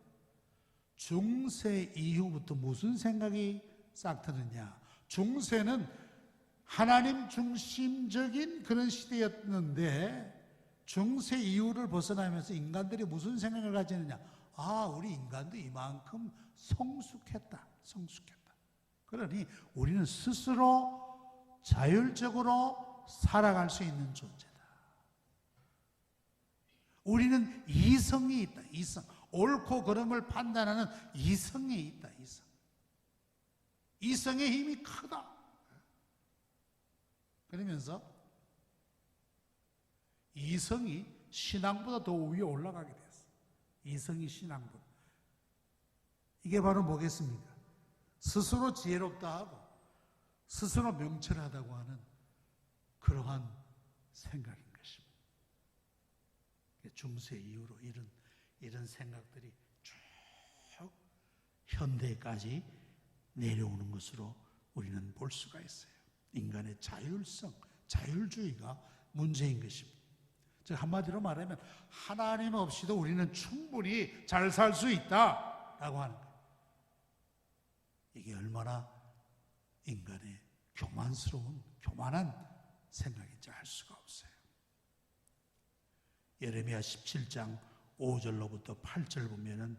중세 이후부터 무슨 생각이 싹 트느냐. 중세는 하나님 중심적인 그런 시대였는데 중세 이후를 벗어나면서 인간들이 무슨 생각을 가지느냐. 우리 인간도 이만큼 성숙했다. 그러니 우리는 스스로 자율적으로 살아갈 수 있는 존재다. 우리는 이성이 있다. 이성. 옳고 그름을 판단하는 이성이 있다. 이성의 힘이 크다. 그러면서 이성이 신앙보다 더 위에 올라가게 됐어. 이성이 신앙보다. 이게 바로 뭐겠습니까? 스스로 지혜롭다 하고 스스로 명철하다고 하는 그러한 생각인 거예요. 중세 이후로 이런 생각들이 쭉 현대까지 내려오는 것으로 우리는 볼 수가 있어요. 인간의 자율성, 자율주의가 문제인 것입니다. 즉 한마디로 말하면 하나님 없이도 우리는 충분히 잘 살 수 있다라고 하는 거예요. 이게 얼마나 인간의 교만한 생각인지 알 수가 없어요. 예레미야 17장 5절로부터 8절 보면은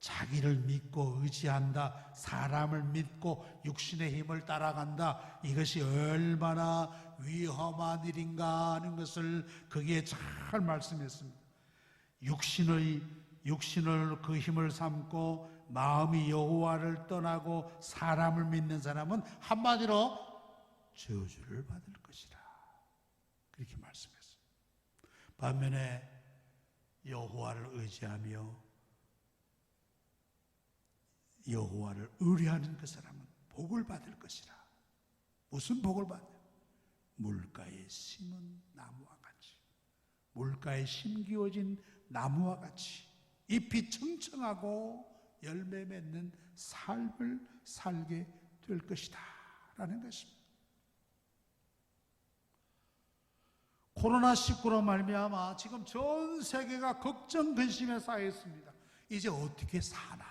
자기를 믿고 의지한다, 사람을 믿고 육신의 힘을 따라간다, 이것이 얼마나 위험한 일인가 하는 것을 거기에 잘 말씀했습니다. 육신을 그 힘을 삼고 마음이 여호와를 떠나고 사람을 믿는 사람은 한마디로 저주를 받을 것이라, 그렇게 말씀했어요. 반면에 여호와를 의지하며 여호와를 의뢰하는 그 사람은 복을 받을 것이라. 무슨 복을 받냐? 물가에 심은 나무와 같이, 물가에 심기워진 나무와 같이 잎이 청청하고 열매 맺는 삶을 살게 될 것이다 라는 것입니다. 코로나19로 말미암아 지금 전 세계가 걱정 근심에 쌓여 있습니다. 이제 어떻게 사나?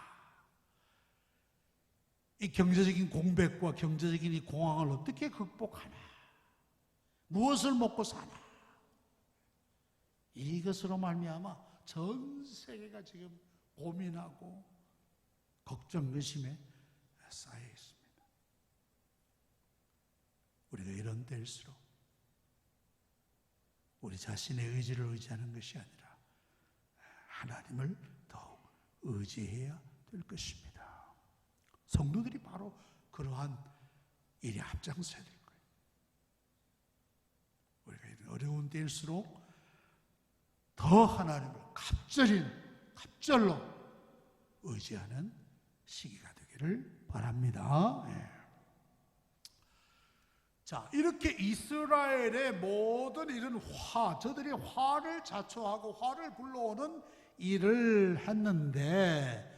이 경제적인 공백과 경제적인 이 공황을 어떻게 극복하나? 무엇을 먹고 사나? 이것으로 말미암아 전 세계가 지금 고민하고 걱정 근심에 쌓여 있습니다. 우리가 이런 때일수록 우리 자신의 의지를 의지하는 것이 아니라 하나님을 더욱 의지해야 될 것입니다. 성도들이 바로 그러한 일에 앞장서야 될 거예요. 우리가 이런 어려운 때일수록 더 하나님을 갑절로 의지하는 시기가 되기를 바랍니다. 자, 이렇게 이스라엘의 모든 이런 저들이 화를 자초하고 화를 불러오는 일을 했는데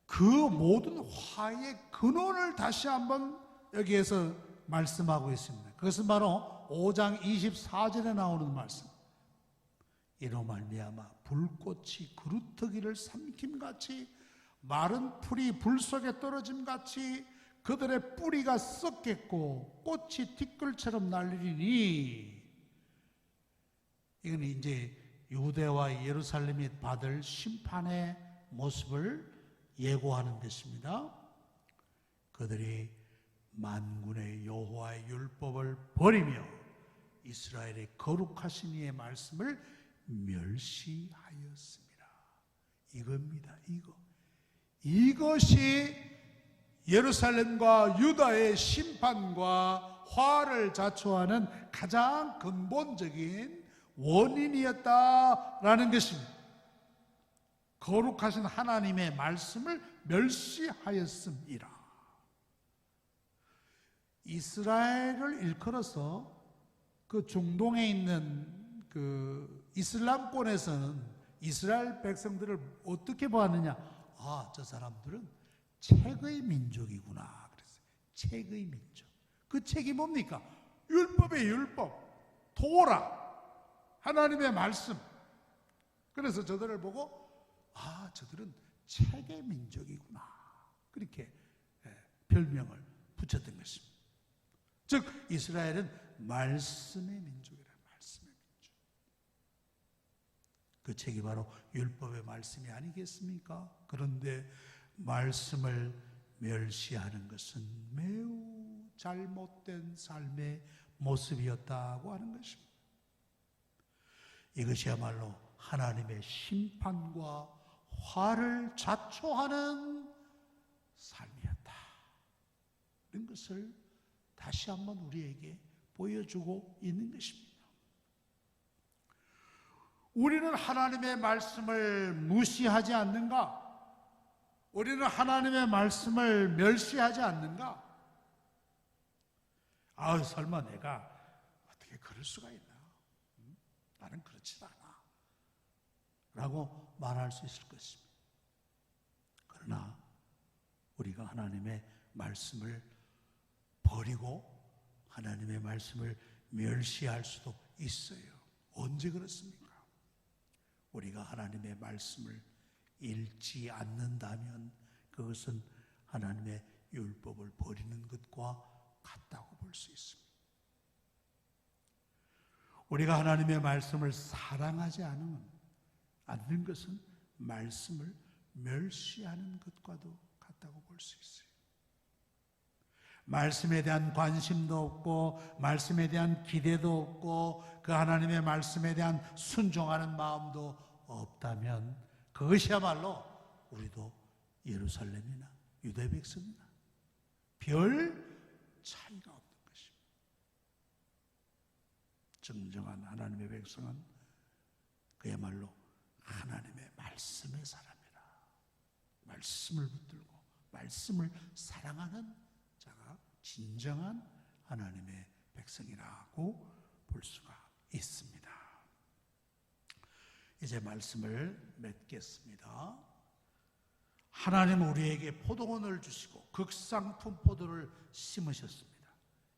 그 모든 화의 근원을 다시 한번 여기에서 말씀하고 있습니다. 그것은 바로 5장 24절에 나오는 말씀. 이로 말미암아 불꽃이 그루터기를 삼킴같이 마른 풀이 불 속에 떨어짐같이 그들의 뿌리가 썩겠고 꽃이 티끌처럼 날리리니, 이건 이제 유대와 예루살렘이 받을 심판의 모습을 예고하는 것입니다. 그들이 만군의 여호와의 율법을 버리며 이스라엘의 거룩하신 이의 말씀을 멸시하였습니다. 이겁니다. 이것이 예루살렘과 유다의 심판과 화를 자초하는 가장 근본적인 원인이었다라는 것입니다. 거룩하신 하나님의 말씀을 멸시하였음이라. 이스라엘을 일컬어서 그 중동에 있는 그 이슬람권에서는 이스라엘 백성들을 어떻게 보았느냐? 저 사람들은 책의 민족이구나 그랬어요. 책의 민족. 그 책이 뭡니까? 율법의 율법, 토라, 하나님의 말씀. 그래서 저들을 보고 저들은 책의 민족이구나, 그렇게 별명을 붙였던 것입니다. 즉 이스라엘은 말씀의 민족이라. 말씀의 민족. 그 책이 바로 율법의 말씀이 아니겠습니까? 그런데 말씀을 멸시하는 것은 매우 잘못된 삶의 모습이었다고 하는 것입니다. 이것이야말로 하나님의 심판과 화를 자초하는 삶이었다. 이런 것을 다시 한번 우리에게 보여주고 있는 것입니다. 우리는 하나님의 말씀을 무시하지 않는가? 우리는 하나님의 말씀을 멸시하지 않는가? 설마 내가 어떻게 그럴 수가 있나? 나는 그렇지 않아 라고 말할 수 있을 것입니다. 그러나 우리가 하나님의 말씀을 버리고 하나님의 말씀을 멸시할 수도 있어요. 언제 그렇습니까? 우리가 하나님의 말씀을 읽지 않는다면 그것은 하나님의 율법을 버리는 것과 같다고 볼 수 있습니다. 우리가 하나님의 말씀을 사랑하지 않는 것은 말씀을 멸시하는 것과도 같다고 볼 수 있어요. 말씀에 대한 관심도 없고 말씀에 대한 기대도 없고 그 하나님의 말씀에 대한 순종하는 마음도 없다면 그것이야말로 우리도 예루살렘이나 유대 백성이나 별 차이가 없는 것입니다. 정정한 하나님의 백성은 그야말로 하나님의 말씀의 사람이라. 말씀을 붙들고 말씀을 사랑하는 자가 진정한 하나님의 백성이라고 볼 수가 있습니다. 이제 말씀을 맺겠습니다. 하나님은 우리에게 포도원을 주시고 극상품 포도를 심으셨습니다.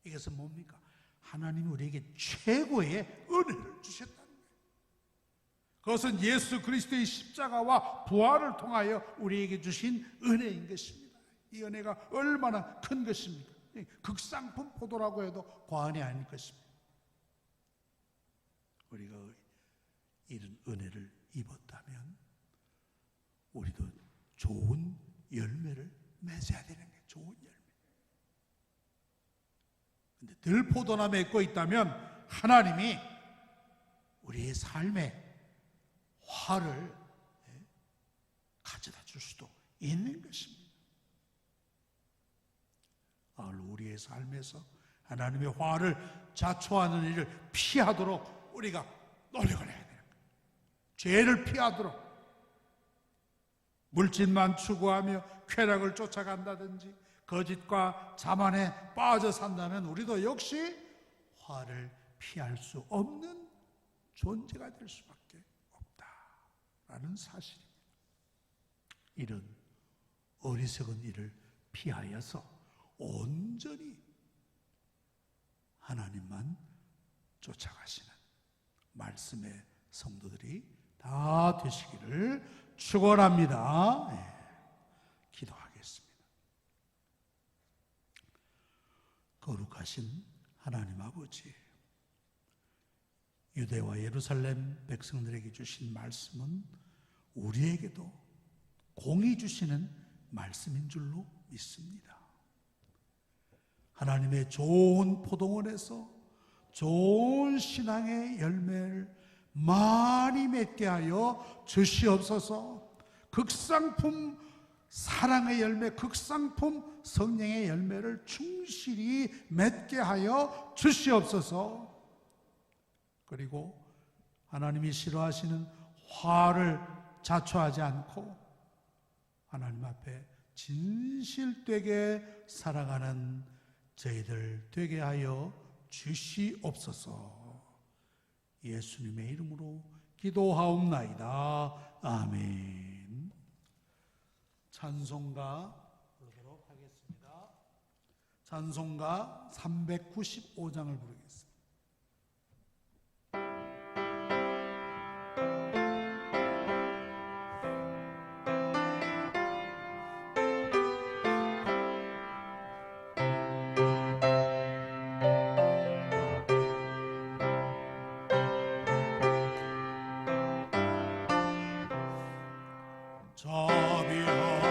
이것은 뭡니까? 하나님이 우리에게 최고의 은혜를 주셨다는 거예요. 그것은 예수 그리스도의 십자가와 부활을 통하여 우리에게 주신 은혜인 것입니다. 이 은혜가 얼마나 큰 것입니까? 극상품 포도라고 해도 과언이 아닐 것입니다. 우리가 이런 은혜를 입었다면 우리도 좋은 열매를 맺어야 되는 거예요. 좋은 열매. 근데 늘 포도나 맺고 있다면 하나님이 우리의 삶에 화를 가져다 줄 수도 있는 것입니다. 우리의 삶에서 하나님의 화를 자초하는 일을 피하도록 우리가 노력을 해야 되는 거예요. 죄를 피하도록 물질만 추구하며 쾌락을 쫓아간다든지 거짓과 자만에 빠져 산다면 우리도 역시 화를 피할 수 없는 존재가 될 수밖에 없다라는 사실입니다. 이런 어리석은 일을 피하여서 온전히 하나님만 쫓아가시는 말씀의 성도들이 다 되시기를 축원합니다. 기도하겠습니다. 거룩하신 하나님 아버지, 유대와 예루살렘 백성들에게 주신 말씀은 우리에게도 공히 주시는 말씀인 줄로 믿습니다. 하나님의 좋은 포도원에서 좋은 신앙의 열매를 많이 맺게 하여 주시옵소서. 극상품 사랑의 열매, 극상품 성령의 열매를 충실히 맺게 하여 주시옵소서. 그리고 하나님이 싫어하시는 화를 자초하지 않고 하나님 앞에 진실되게 살아가는 저희들 되게 하여 주시옵소서. 예수님의 이름으로 기도하옵나이다. 아멘. 찬송가 부르도록 하겠습니다. 찬송가 395장을 부르겠습니다. 자비하신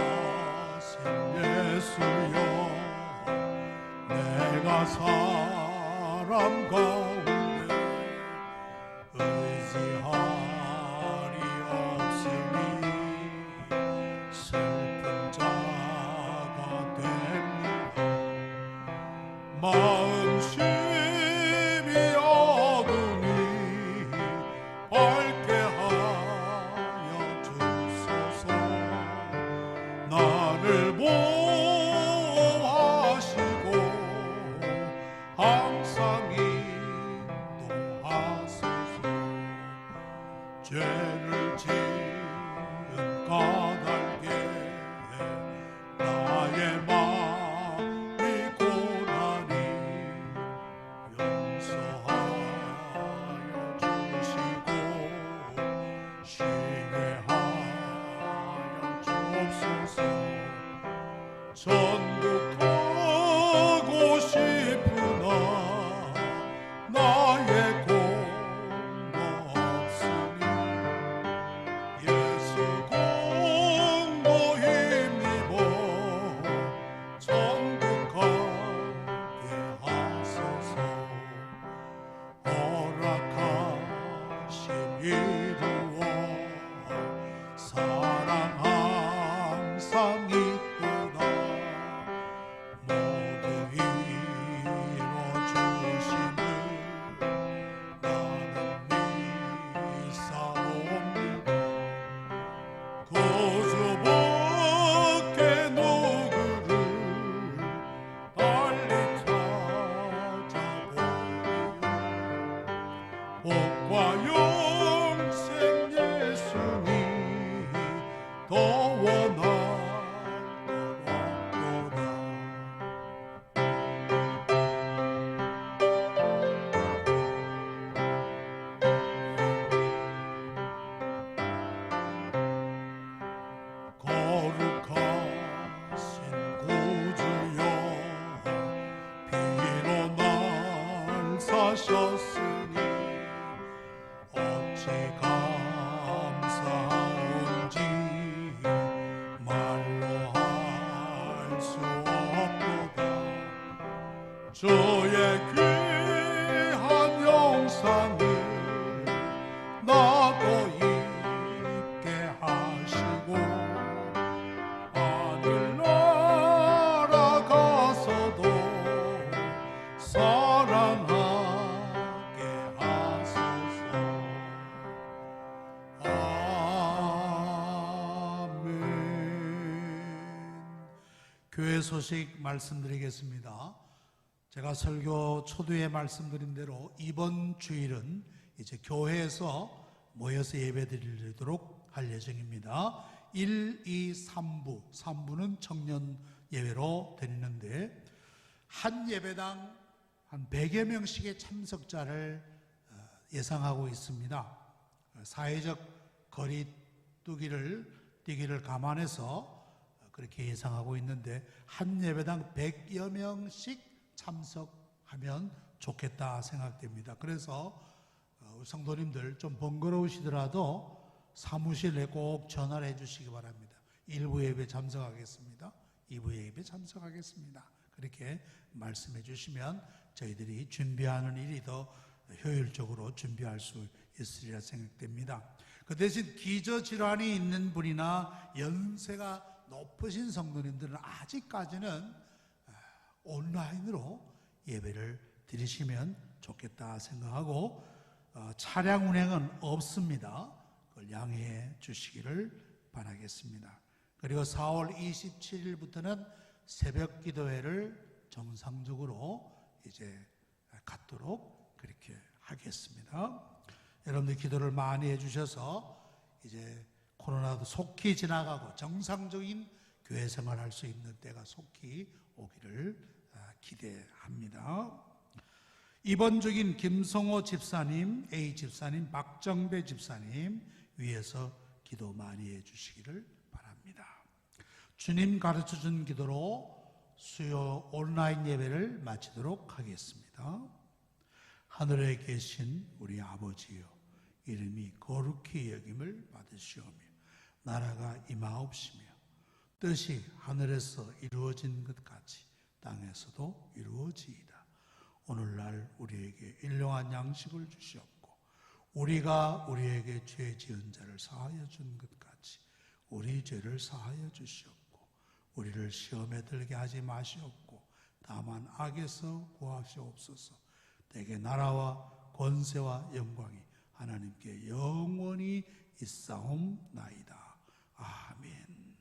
예수여, 내가 사람 죄를 지은 까닭에 나의 마음이 고라니 용서하여 주시고 쉬게 하여 주옵소서. 천국 가고 싶으나 나의 공로 없으니 예수 공로 힘입어 천국 가게 하소서. 허락하신 이루어 사랑 항상 있도다. 모두 이루어주심을 나는 믿사옵니다. 거저 밖에 누구를 빨리 찾아보리요. 복과 영생 예수님 더 원하노라. 거룩하신 구주여 피로 날 사셨으니 어찌 감사한지 말로 할 수 없도다. 주의 귀한 영상을 나도 입게 하시고 하늘나라 가서도 사랑하게 하소서. 아멘. 교회 소식 말씀드리겠습니다. 제가 설교 초두에 말씀드린 대로 이번 주일은 이제 교회에서 모여서 예배드리도록 할 예정입니다. 1, 2, 3부, 3부는 청년 예배로 드리는데 한 예배당 한 100여 명씩의 참석자를 예상하고 있습니다. 사회적 거리 뛰기를 감안해서 그렇게 예상하고 있는데 한 예배당 100여 명씩 참석하면 좋겠다 생각됩니다. 그래서 우리 성도님들 좀 번거로우시더라도 사무실에 꼭 전화를 해주시기 바랍니다. 1부 예배 참석하겠습니다. 2부 예배 참석하겠습니다. 그렇게 말씀해 주시면 저희들이 준비하는 일이 더 효율적으로 준비할 수 있으리라 생각됩니다. 그 대신 기저질환이 있는 분이나 연세가 높으신 성도님들은 아직까지는 온라인으로 예배를 드리시면 좋겠다 생각하고 차량 운행은 없습니다. 그걸 양해해 주시기를 바라겠습니다. 그리고 4월 27일부터는 새벽 기도회를 정상적으로 이제 갖도록 그렇게 하겠습니다. 여러분들 기도를 많이 해주셔서 이제 코로나도 속히 지나가고 정상적인 교회 생활할 수 있는 때가 속히 오기를 기대합니다. 입원중인 김성호 집사님, A 집사님, 박정배 집사님 위해서 기도 많이 해주시기를 바랍니다. 주님 가르쳐준 기도로 수요 온라인 예배를 마치도록 하겠습니다. 하늘에 계신 우리 아버지여, 이름이 거룩히 여김을 받으시오며 나라가 임하옵시며 뜻이 하늘에서 이루어진 것 같이 땅에서도 이루어지이다. 오늘날 우리에게 일용할 양식을 주시옵고 우리가 우리에게 죄 지은 자를 사하여 준 것 같이 우리 죄를 사하여 주시옵고 우리를 시험에 들게 하지 마시옵고 다만 악에서 구하시옵소서. 내게 나라와 권세와 영광이 하나님께 영원히 있사옵나이다. 아멘.